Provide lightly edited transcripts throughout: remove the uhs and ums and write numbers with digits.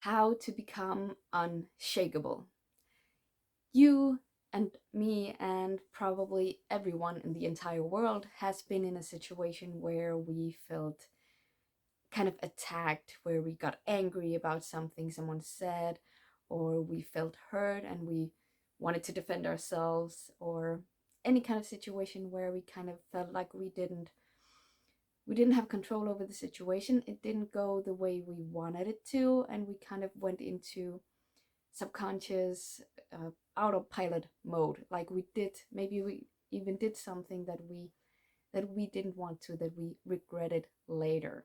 How to become unshakable. You and me, and probably everyone in the entire world, has been in a situation where we felt kind of attacked, where we got angry about something someone said, or we felt hurt and we wanted to defend ourselves, or any kind of situation where we kind of felt like we didn't have control over the situation. It didn't go the way we wanted it to, and we kind of went into subconscious autopilot mode. Like maybe we even did something that we didn't want to, that we regretted later.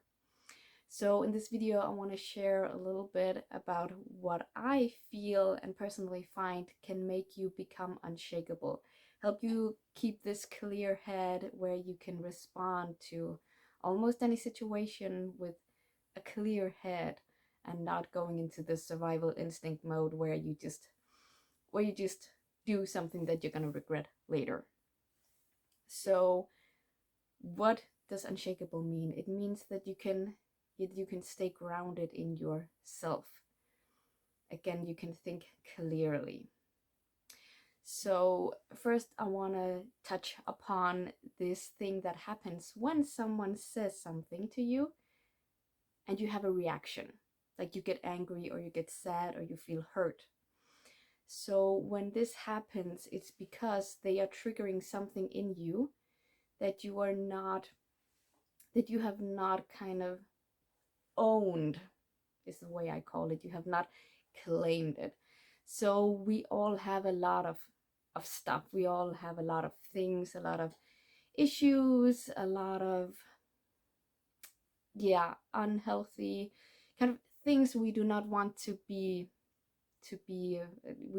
So in this video, I want to share a little bit about what I feel and personally find can make you become unshakable, help you keep this clear head where you can respond to almost any situation with a clear head, and not going into the survival instinct mode where you just do something that you're going to regret later. So what does unshakable mean? It means that you can stay grounded in yourself. Again, you can think clearly. So first, I want to touch upon this thing that happens when someone says something to you and you have a reaction. Like you get angry, or you get sad, or you feel hurt. So when this happens, it's because they are triggering something in you that you have not kind of owned, is the way I call it. You have not claimed it. So we all have a lot of stuff. We all have a lot of things, a lot of issues, a lot of unhealthy kind of things we do not want to be we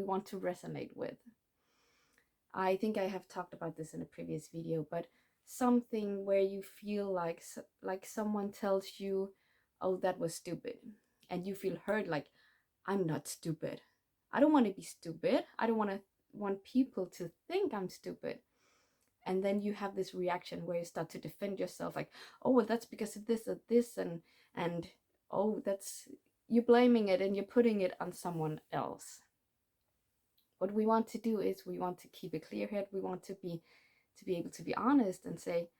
want to resonate with. I think I have talked about this in a previous video, but something where you feel like someone tells you, "Oh, that was stupid," and you feel hurt. Like, I'm not stupid. I don't want to be stupid. I don't want people to think I'm stupid. And then you have this reaction where you start to defend yourself, like, "Oh, well, that's because of this or this," and oh, that's, you're blaming it and you're putting it on someone else. What we want to do is we want to keep a clear head. We want to be able to be honest and say,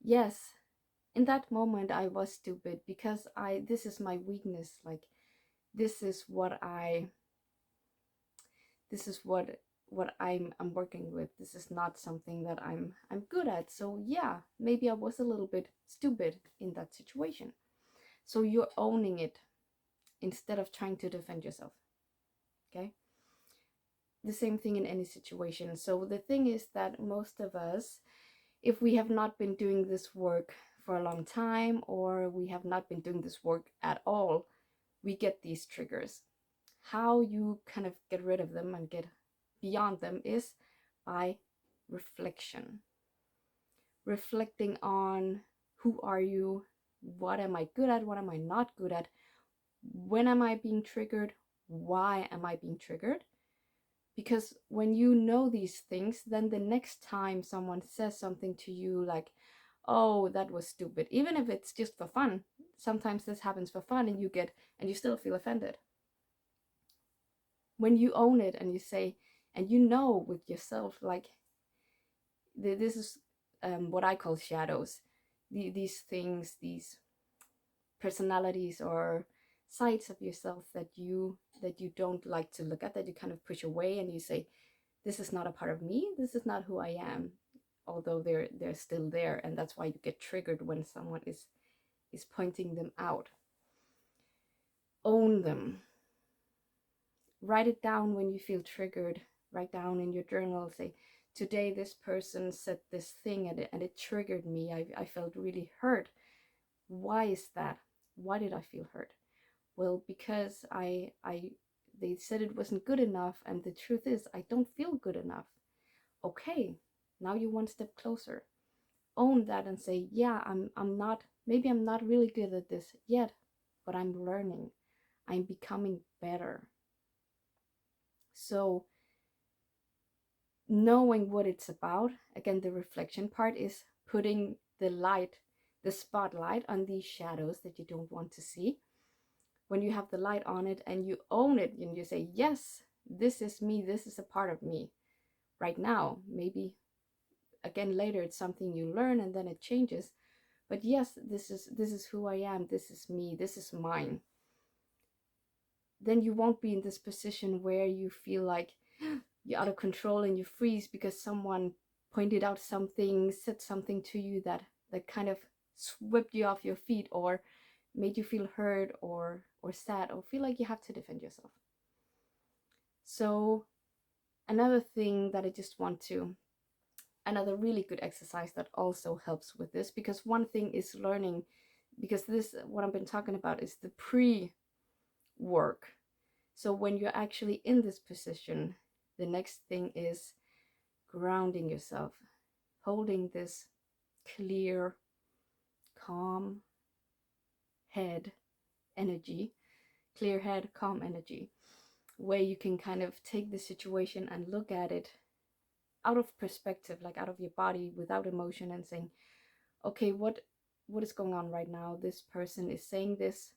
yes, in that moment I was stupid because this is my weakness. Like, this is what I'm working with. This is not something that I'm good at. So yeah, maybe I was a little bit stupid in that situation. So you're owning it instead of trying to defend yourself. Okay? The same thing in any situation. So the thing is that most of us, if we have not been doing this work for a long time, or we have not been doing this work at all, we get these triggers. How you kind of get rid of them and get beyond them is by reflection. Reflecting on, who are you? What am I good at? What am I not good at? When am I being triggered? Why am I being triggered? Because when you know these things, then the next time someone says something to you like, "Oh, that was stupid," even if it's just for fun, sometimes this happens for fun, and you still feel offended. When you own it and you say, and you know with yourself, like, this is what I call shadows. These things, these personalities or sides of yourself that you don't like to look at, that you kind of push away, and you say, "This is not a part of me. This is not who I am," although they're still there, and that's why you get triggered when someone is pointing them out. Own them. Write it down when you feel triggered. Write down in your journal, say, "Today this person said this thing and it triggered me. I felt really hurt. Why is that? Why did I feel hurt? Well, because they said it wasn't good enough, and the truth is I don't feel good enough." Okay, now you're one step closer. Own that and say, "Yeah, I'm not, maybe I'm not really good at this yet, but I'm learning. I'm becoming better." So knowing what it's about, again, the reflection part is putting the spotlight on these shadows that you don't want to see. when you have the light on it and you own it and you say, yes, this is me, this is a part of me right now. Maybe again later it's something you learn and then it changes, but yes, this is who I am, this is me, this is mine. Then you won't be in this position where you feel like you're out of control and you freeze because someone pointed out something, said something to you that kind of swept you off your feet, or made you feel hurt or sad, or feel like you have to defend yourself. So another thing that I just want to, another really good exercise that also helps with this, because one thing is learning, because this, what I've been talking about, is the pre-work. So when you're actually in this position, the next thing is grounding yourself, holding this clear, calm head energy, clear head, calm energy, where you can kind of take the situation and look at it out of perspective, like out of your body, without emotion, and saying, okay, what is going on right now? This person is saying this.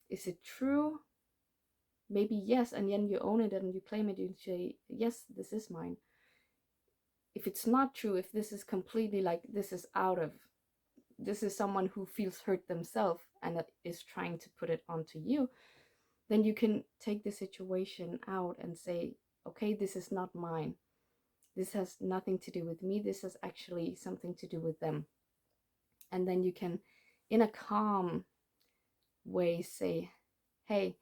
Is it true? Maybe yes, and then you own it and you claim it. You say, yes, this is mine. If it's not true, if this is completely like, this is someone who feels hurt themselves and that is trying to put it onto you, then you can take the situation out and say, okay, this is not mine. This has nothing to do with me. This has actually something to do with them. And then you can, in a calm way, say, hey,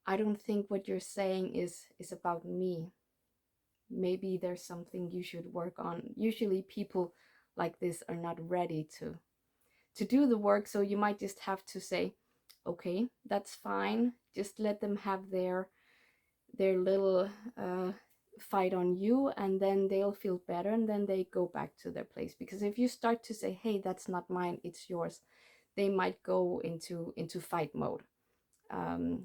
I don't think what you're saying is about me. Maybe there's something you should work on. Usually people like this are not ready to do the work, so you might just have to say, okay, that's fine. Just let them have their little fight on you, and then they'll feel better, and then they go back to their place. Because if you start to say, hey, that's not mine, it's yours, they might go into fight mode,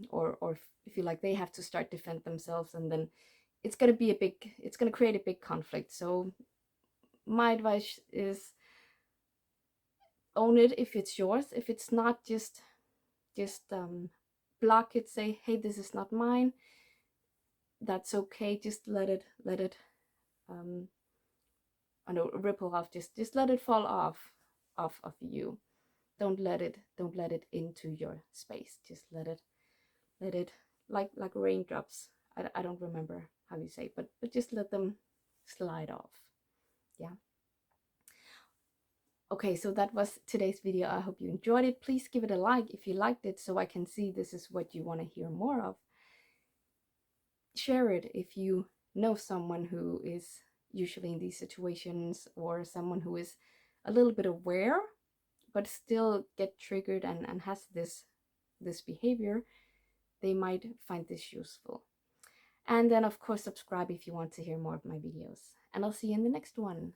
or feel like they have to start defend themselves, and then it's going to create a big conflict. So my advice is, own it if it's yours. If it's not, just block it, say, hey, this is not mine. That's okay. Just let it I know, ripple off. Just let it fall off of you. Don't let it into your space. Just let it like raindrops. I don't remember how you say, but just let them slide off. Yeah. Okay, so that was today's video. I hope you enjoyed it. Please give it a like if you liked it, so I can see this is what you want to hear more of. Share it if you know someone who is usually in these situations, or someone who is a little bit aware but still get triggered and has this behavior. They might find this useful. And then of course subscribe if you want to hear more of my videos, and I'll see you in the next one.